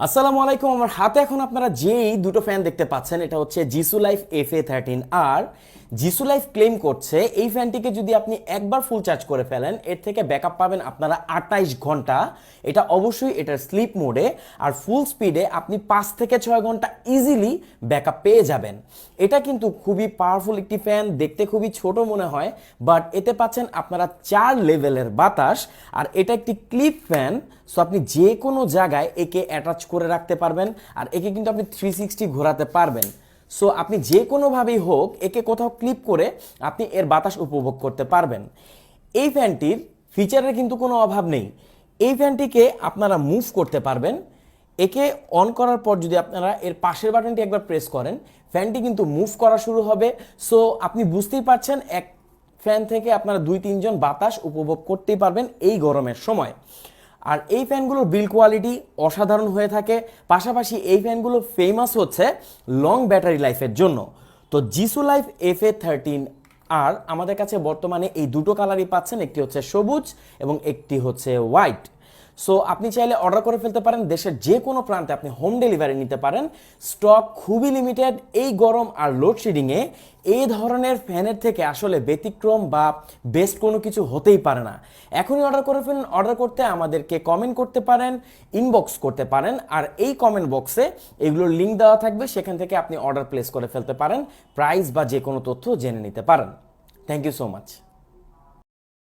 আসসালামু আলাইকুম। আমার হাতে এখন আপনারা যেই দুটো ফ্যান দেখতে পাচ্ছেন, এটা হচ্ছে জিসু লাইফ FA13। আর জিসু লাইফ ক্লেম করছে এই ফ্যানটিকে যদি আপনি একবার ফুল চার্জ করে ফেলেন, এর থেকে ব্যাকআপ পাবেন আপনারা 28 ঘন্টা। এটা অবশ্যই এটার স্লিপ মোডে, আর ফুল স্পিডে আপনি 5 থেকে 6 ঘন্টা ইজিলি ব্যাকআপ পেয়ে যাবেন। এটা কিন্তু খুবই পাওয়ারফুল একটি ফ্যান, দেখতে খুবই ছোট মনে হয়, বাট এতে পাচ্ছেন আপনারা 4 লেভেলের বাতাস। আর এটা একটি ক্লিপ ফ্যান, সো আপনি যে কোনো জায়গায় একে অ্যাটাচ করে রাখতে পারবেন, আর একে কিন্তু আপনি 360 ঘোরাতে পারবেন। সো আপনি যে কোনোভাবেই হোক একে কোথাও ক্লিপ করে আপনি এর বাতাস উপভোগ করতে পারবেন। এই ফ্যানটির ফিচারের কিন্তু কোনো অভাব নেই। এই ফ্যানটিকে আপনারা মুভ করতে পারবেন। একে অন করার পর যদি আপনারা এর পাশের বাটনটি একবার প্রেস করেন, ফ্যানটি কিন্তু মুভ করা শুরু হবে। সো আপনি বুঝতেই পারছেন, এক ফ্যান থেকে আপনারা 2-3 জন বাতাস উপভোগ করতেই পারবেন এই গরমের সময়। আর এই ফ্যানগুলোর বিল্ড কোয়ালিটি অসাধারণ হয়ে থাকে। পাশাপাশি এই ফ্যানগুলো ফেমাস হচ্ছে লং ব্যাটারি লাইফের জন্য। তো জিসু লাইফ FA13 আর আমাদের কাছে বর্তমানে এই দুটো কালারই পাচ্ছেন, একটি হচ্ছে সবুজ এবং একটি হচ্ছে হোয়াইট। সো আপনি চাইলে অর্ডার করে ফেলতে পারেন, দেশের যে কোনো প্রান্তে আপনি হোম ডেলিভারি নিতে পারেন। স্টক খুবই লিমিটেড। এই গরম আর লোডশেডিংয়ে এই ধরনের ফ্যানের থেকে আসলে ব্যতিক্রম বা বেস্ট কোনো কিছু হতেই পারে না। এখনই অর্ডার করে ফেলুন। অর্ডার করতে আমাদেরকে কমেন্ট করতে পারেন, ইনবক্স করতে পারেন, আর এই কমেন্ট বক্সে এগুলোর লিঙ্ক দেওয়া থাকবে, সেখান থেকে আপনি অর্ডার প্লেস করে ফেলতে পারেন, প্রাইস বা যে কোনো তথ্য জেনে নিতে পারেন। Thank you so much.